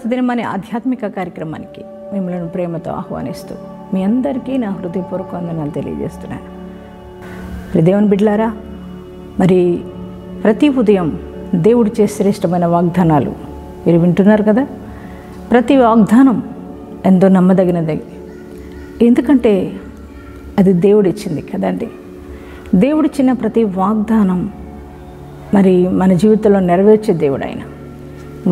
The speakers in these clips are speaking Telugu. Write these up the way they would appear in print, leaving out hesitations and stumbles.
ప్రతిదినం అనే ఆధ్యాత్మిక కార్యక్రమానికి మిమ్మల్ని ప్రేమతో ఆహ్వానిస్తూ మీ అందరికీ నా హృదయపూర్వక వందనాలు తెలియజేస్తున్నాను. దేవుని బిడ్డలారా, మరి ప్రతి ఉదయం దేవుడు చేసే శ్రేష్టమైన వాగ్దానాలు మీరు వింటున్నారు కదా. ప్రతి వాగ్దానం ఎంతో నమ్మదగినది, ఎందుకంటే అది దేవుడిచ్చింది కదండి. దేవుడిచ్చిన ప్రతి వాగ్దానం మరి మన జీవితంలో నెరవేర్చే దేవుడు. ఆయన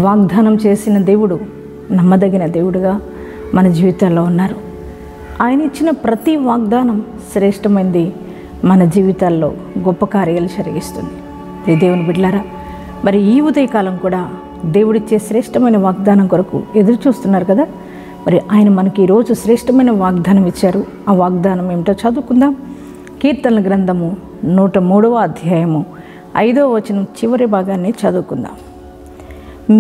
వాగ్దానం చేసిన దేవుడు నమ్మదగిన దేవుడుగా మన జీవితాల్లో ఉన్నారు. ఆయన ఇచ్చిన ప్రతి వాగ్దానం శ్రేష్టమైనది, మన జీవితాల్లో గొప్ప కార్యాలు జరిగిస్తుంది. దేవుని బిడ్డలారా, మరి ఈ ఉదయకాలం కూడా దేవుడిచ్చే శ్రేష్టమైన వాగ్దానం కొరకు ఎదురు చూస్తున్నారు కదా. మరి ఆయన మనకి ఈరోజు శ్రేష్టమైన వాగ్దానం ఇచ్చారు. ఆ వాగ్దానం ఏమిటో చదువుకుందాం. కీర్తనల గ్రంథము 103వ అధ్యాయము 5వ వచనం చివరి భాగాన్ని చదువుకుందాం.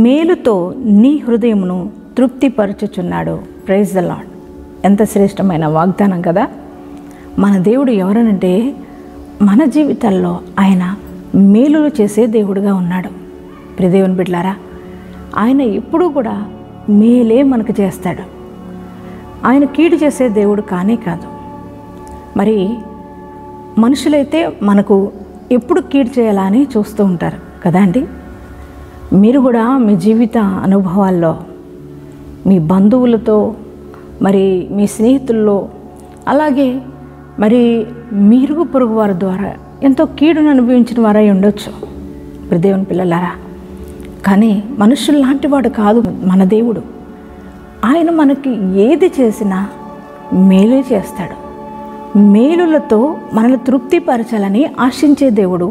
మేలుతో నీ హృదయమును తృప్తిపరచుచున్నాడు. Praise the lord. ఎంత శ్రేష్టమైన వాగ్దానం కదా. మన దేవుడు ఎవరనంటే మన జీవితాల్లో ఆయన మేలులు చేసే దేవుడుగా ఉన్నాడు. దేవుని బిడ్డలారా, ఆయన ఎప్పుడూ కూడా మేలే మనకు చేస్తాడు. ఆయన కీడు చేసే దేవుడు కానే కాదు. మరి మనుషులైతే మనకు ఎప్పుడు కీడు చేయాలా అని చూస్తూ ఉంటారు కదా అండి. మీరు కూడా మీ జీవిత అనుభవాల్లో మీ బంధువులతో, మరి మీ స్నేహితుల్లో, అలాగే మరి మీరు పొరుగు వారి ద్వారా ఎంతో కీడును అనుభవించిన వారై ఉండొచ్చు దేవుని పిల్లలారా. కానీ మనుషులు లాంటి వాడు కాదు మన దేవుడు. ఆయన మనకి ఏది చేసినా మేలే చేస్తాడు. మేలులతో మనల్ని తృప్తిపరచాలని ఆశించే దేవుడు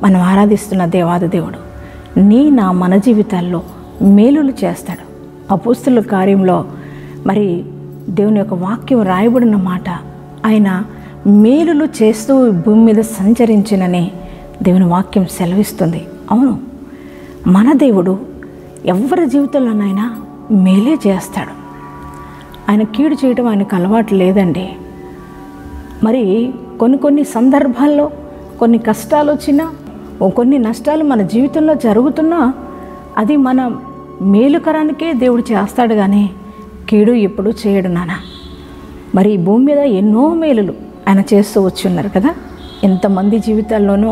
మనం ఆరాధిస్తున్న దేవాది దేవుడు. మన జీవితాల్లో మేలులు చేస్తాడు. అపోస్తలుల కార్యంలో మరి దేవుని యొక్క వాక్యం రాయబడిన మాట, ఆయన మేలులు చేస్తూ భూమి మీద సంచరించినని దేవుని వాక్యం సెలవిస్తుంది. అవును, మన దేవుడు ఎవరి జీవితంలోనైనా మేలే చేస్తాడు. ఆయన కీడు చేయడం ఆయనకు అలవాటు లేదండి. మరి కొన్ని సందర్భాల్లో కొన్ని కష్టాలు వచ్చినా, కొన్ని నష్టాలు మన జీవితంలో జరుగుతున్నా అది మన మేలుకరానికే దేవుడు చేస్తాడు, కానీ కీడు ఎప్పుడు చేయడు నాన్న. మరి ఈ భూమి మీద ఎన్నో మేలులు ఆయన చేస్తూ వచ్చున్నారు కదా. ఎంతమంది జీవితాల్లోనూ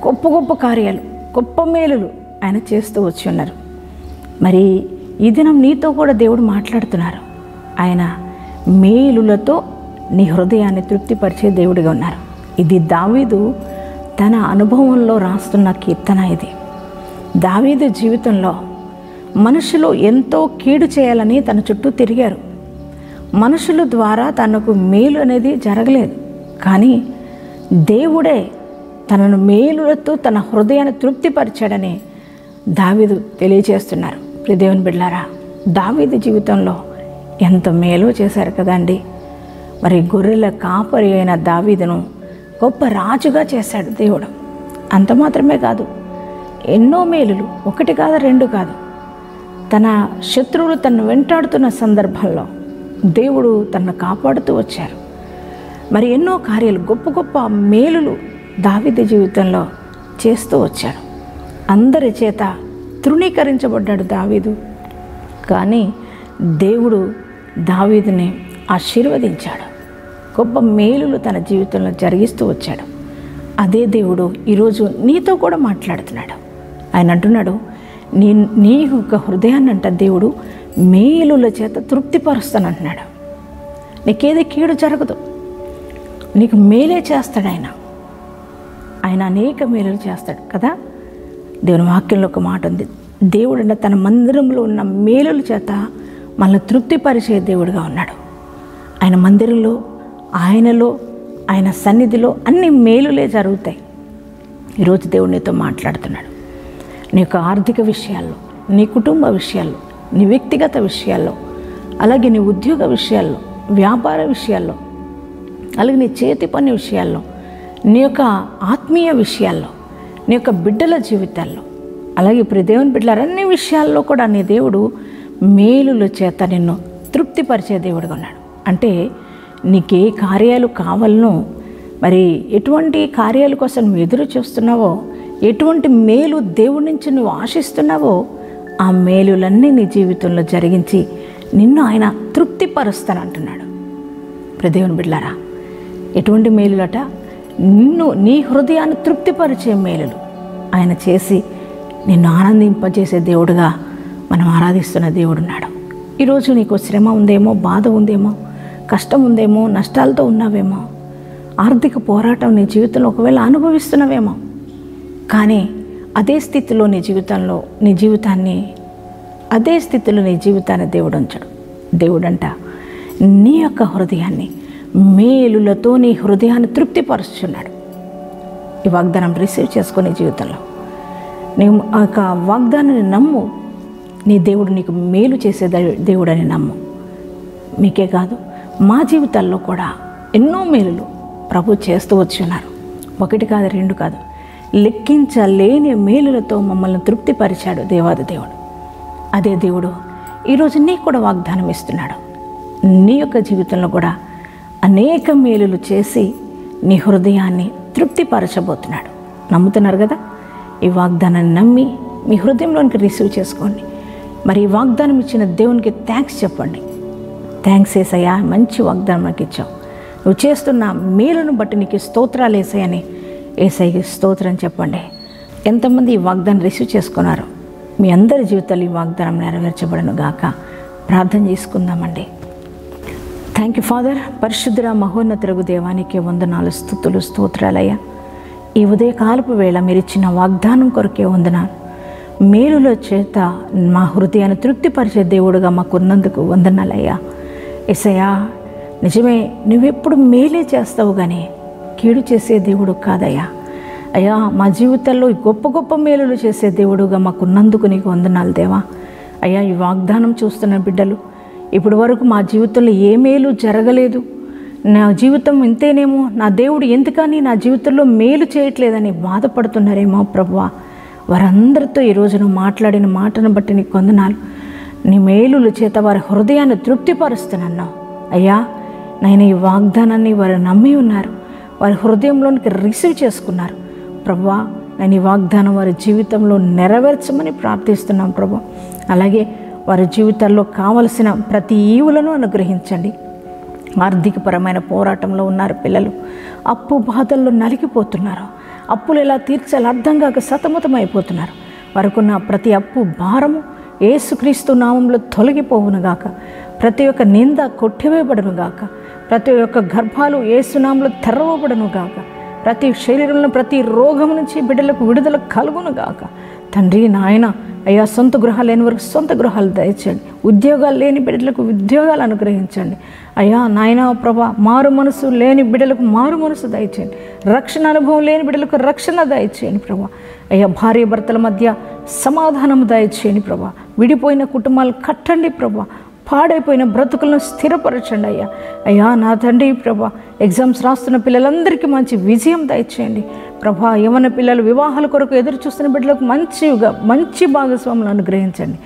గొప్ప గొప్ప కార్యాలు, గొప్ప మేలులు ఆయన చేస్తూ వచ్చి ఉన్నారు. మరి ఈ దినం నీతో కూడా దేవుడు మాట్లాడుతున్నారు. ఆయన మేలులతో నీ హృదయాన్ని తృప్తిపరిచే దేవుడిగా ఉన్నారు. ఇది దావీదు తన అనుభవంలో రాస్తున్న కీర్తన. ఇది దావీదు జీవితంలో మనుషులు ఎంతో కీడు చేయాలని తన చుట్టూ తిరిగారు. మనుషుల ద్వారా తనకు మేలు అనేది జరగలేదు, కానీ దేవుడే తనను మేలులతో తన హృదయాన్ని తృప్తిపరిచాడని దావీదు తెలియజేస్తున్నారు. దేవుని బిడ్డలారా, దావీదు జీవితంలో ఎంత మేలు చేశారు కదండి. మరి గొర్రెల కాపరి అయిన దావీదును గొప్ప రాజుగా చేశాడు దేవుడు. అంత మాత్రమే కాదు, ఎన్నో మేలులు, ఒకటి కాదు రెండు కాదు. తన శత్రువులు తనను వెంటాడుతున్న సందర్భంలో దేవుడు తనను కాపాడుతూ వచ్చారు. మరి ఎన్నో కార్యాలు, గొప్ప గొప్ప మేలులు దావీదు జీవితంలో చేస్తూ వచ్చాడు. అందరి చేత తృణీకరించబడ్డాడు దావీదు, కానీ దేవుడు దావీదుని ఆశీర్వదించాడు. గొప్ప మేలులు తన జీవితంలో జరిగిస్తూ వచ్చాడు. అదే దేవుడు ఈరోజు నీతో కూడా మాట్లాడుతున్నాడు. ఆయన అంటున్నాడు, నీ యొక్క హృదయాన్ని అంట దేవుడు మేలుల చేత తృప్తిపరుస్తాను అంటున్నాడు. నీకేది కీడు జరగదు, నీకు మేలే చేస్తాడు ఆయన. ఆయన అనేక మేలులు చేస్తాడు కదా. దేవుని వాక్యంలో ఒక మాట ఉంది, దేవుడు అంటే తన మందిరంలో ఉన్న మేలుల చేత మనల్ని తృప్తిపరిచే దేవుడిగా ఉన్నాడు. ఆయన మందిరంలో, ఆయనలో, ఆయన సన్నిధిలో అన్ని మేలులే జరుగుతాయి. ఈరోజు దేవుడు నీతో మాట్లాడుతున్నాడు. నీ యొక్క ఆర్థిక విషయాల్లో, నీ కుటుంబ విషయాల్లో, నీ వ్యక్తిగత విషయాల్లో, అలాగే నీ ఉద్యోగ విషయాల్లో, వ్యాపార విషయాల్లో, అలాగే నీ చేతి పని విషయాల్లో, నీ యొక్క ఆత్మీయ విషయాల్లో, నీ యొక్క బిడ్డల జీవితాల్లో, అలాగే దేవుని బిడ్డల అన్ని విషయాల్లో కూడా నీ దేవుడు మేలుల చేత నిన్ను తృప్తిపరిచే దేవుడిగా ఉన్నాడు. అంటే నీకే కార్యాలు కావాలనో, మరి ఎటువంటి కార్యాల కోసం నువ్వు ఎదురు చూస్తున్నావో, ఎటువంటి మేలు దేవుడి నుంచి నువ్వు ఆశిస్తున్నావో ఆ మేలులన్నీ నీ జీవితంలో జరిగించి నిన్ను ఆయన తృప్తిపరుస్తానంటున్నాడు. దేవుని బిడ్డలారా, ఎటువంటి మేలులట? నీ హృదయాన్ని తృప్తిపరిచే మేలులు ఆయన చేసి నిన్ను ఆనందింపజేసే దేవుడుగా మనం ఆరాధిస్తున్న దేవుడున్నాడు. ఈరోజు నీకు శ్రమ ఉందేమో, బాధ ఉందేమో, కష్టం ఉందేమో, నష్టాలతో ఉన్నావేమో, ఆర్థిక పోరాటం నీ జీవితంలో ఒకవేళ అనుభవిస్తున్నావేమో. కానీ అదే స్థితిలో నీ జీవితాన్ని దేవుడు ఉంచాడు. దేవుడంట నీ యొక్క హృదయాన్ని మేలులతో నీ హృదయాన్ని తృప్తిపరుచున్నాడు. ఈ వాగ్దానం రిసీవ్ చేసుకునే జీవితంలో నీవు ఆ యొక్క వాగ్దానాన్ని నమ్ము. నీ దేవుడు నీకు మేలు చేసే దేవుడని నమ్ము. మీకే కాదు, మా జీవితాల్లో కూడా ఎన్నో మేలులు ప్రభు చేస్తూ వచ్చి ఉన్నారు. 1 కాదు, 2 కాదు, లెక్కించలేని మేలులతో మమ్మల్ని తృప్తిపరిచాడు దేవాది దేవుడు. అదే దేవుడు ఈరోజు నీకు కూడా వాగ్దానం ఇస్తున్నాడు. నీ యొక్క జీవితంలో కూడా అనేక మేలులు చేసి నీ హృదయాన్ని తృప్తిపరచబోతున్నాడు. నమ్ముతున్నారు కదా? ఈ వాగ్దానాన్ని నమ్మి మీ హృదయంలోనికి రిసీవ్ చేసుకోండి. మరి ఈ వాగ్దానం ఇచ్చిన దేవునికి థ్యాంక్స్ చెప్పండి. థ్యాంక్స్ యేసయ్యా, మంచి వాగ్దానం నాకు ఇచ్చావు, నువ్వు చేస్తున్న మేలును బట్టి నీకు స్తోత్రాలు యేసయ్యని యేసయ్యకి స్తోత్రం చెప్పండి. ఎంతమంది ఈ వాగ్దానం రిసీవ్ చేసుకున్నారు? మీ అందరి జీవితాలు ఈ వాగ్దానం నెరవేర్చబడను గాక. ప్రార్థన చేసుకుందామండి. Thank you father. పరిశుద్ధుడ మహోన్నతులకు దేవానికి వందనాలు, స్తుతులు, స్తోత్రాలయ్యా. ఈ ఉదయకాలపు వేళ మీరు ఇచ్చిన వాగ్దానం కొరకే వందనాలు. మేలుల చేత మా హృదయాన్ని తృప్తిపరిచే దేవుడుగా మాకున్నందుకు వందనాలయ్యా. యేసయ్యా, నిజమే, నువ్వెప్పుడు మేలే చేస్తావు కానీ కీడు చేసే దేవుడు కాదయ్యా. అయ్యా, మా జీవితాల్లో గొప్ప గొప్ప మేలులు చేసే దేవుడుగా మాకున్నందుకు నీకు వందనాలు దేవా. అయ్యా, ఈ వాగ్దానం చూస్తున్న బిడ్డలు ఇప్పటి వరకు మా జీవితంలో ఏ మేలు జరగలేదు, నా జీవితం ఇంతేనేమో, నా దేవుడు ఎందుకని నా జీవితంలో మేలు చేయట్లేదని బాధపడుతున్నారేమో ప్రభువా, వారందరితో ఈరోజు నువ్వు మాట్లాడిన మాటను బట్టి నీకు వందనాలు. నీ మేలుల చేత వారి హృదయాన్ని తృప్తిపరుస్తున్నావు అయ్యా. నేను ఈ వాగ్దానాన్ని వారు నమ్మి ఉన్నారు, వారి హృదయంలోనికి రిసీవ్ చేసుకున్నారు ప్రభువా. నేను ఈ వాగ్దానం వారి జీవితంలో నెరవేర్చమని ప్రార్థిస్తున్నాం ప్రభు. అలాగే వారి జీవితాల్లో కావలసిన ప్రతి ఈవులను అనుగ్రహించండి. ఆర్థికపరమైన పోరాటంలో ఉన్నారు పిల్లలు, అప్పు బాధల్లో నలిగిపోతున్నారు, అప్పులు ఎలా తీర్చాలో అర్థం కాక సతమతమైపోతున్నారు. వారికున్న ప్రతి అప్పు భారము యేసుక్రీస్తు నామంలో తొలగిపోవునుగాక. ప్రతి ఒక్క నింద కొట్టివేయబడునుగాక. ప్రతి ఒక్క గర్భాలు యేసునామంలో తెరవబడునుగాక. ప్రతి శరీరంలో ప్రతి రోగం నుంచి బిడ్డలకు విడుదల కలుగునుగాక. తండ్రి నాయన అయ్యా, సొంత గృహాలు లేని వరకు సొంత గృహాలు దయచేయండి. ఉద్యోగాలు లేని బిడ్డలకు ఉద్యోగాలు అనుగ్రహించండి అయ్యా. నాయన ప్రభా, మారు మనసు లేని బిడ్డలకు మారు మనసు దయచేయండి. రక్షణ అనుభవం లేని బిడ్డలకు రక్షణ దయచేయండి ప్రభా. అయ్యా, భార్య భర్తల మధ్య సమాధానం దయచేయండి ప్రభా. విడిపోయిన కుటుంబాలు కట్టండి ప్రభా. పాడైపోయిన బ్రతుకులను స్థిరపరచండి అయ్యా. అయ్యా నా తండ్రి ప్రభా, ఎగ్జామ్స్ రాస్తున్న పిల్లలందరికీ మంచి విజయం దయచేయండి ప్రభా. యవ్వన పిల్లలు వివాహాల కొరకు ఎదురు చూస్తున్న బిడ్డలకు మంచి భాగస్వాములు అనుగ్రహించండి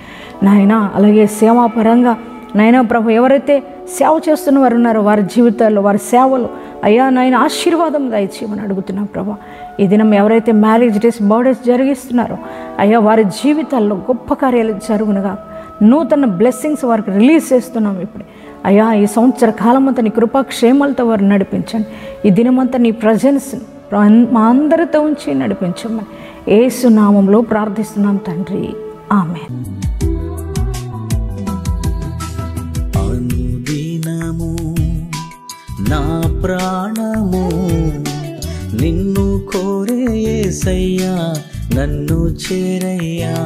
నాయన. అలాగే సేవాపరంగా నాయన ప్రభు, ఎవరైతే సేవ చేస్తున్న వారు ఉన్నారో వారి జీవితాల్లో వారి సేవలు అయ్యా నాయన ఆశీర్వాదం దయచేయమని అడుగుతున్నాం ప్రభా. ఈ దినం ఎవరైతే మ్యారేజ్ డేస్, బర్త్డేస్ జరిగిస్తున్నారో అయ్యా, వారి జీవితాల్లో గొప్ప కార్యాలు జరుగునుగా. నూతన బ్లెస్సింగ్స్ వారికి రిలీజ్ చేస్తున్నాం ఇప్పుడు అయ్యా. ఈ సంవత్సర కాలం అంతా నీ కృపాక్షేమాలతో వారు నడిపించండి. ఈ దినమంతా నీ ప్రజెన్స్ మా అందరితో ఉంచి నడిపించమని యేసు నామంలో ప్రార్థిస్తున్నాం తండ్రి, ఆమేన్. అనుదినము నా ప్రాణము నిన్ను కోరే యేసయ్యా, నన్ను చేరయ్యా.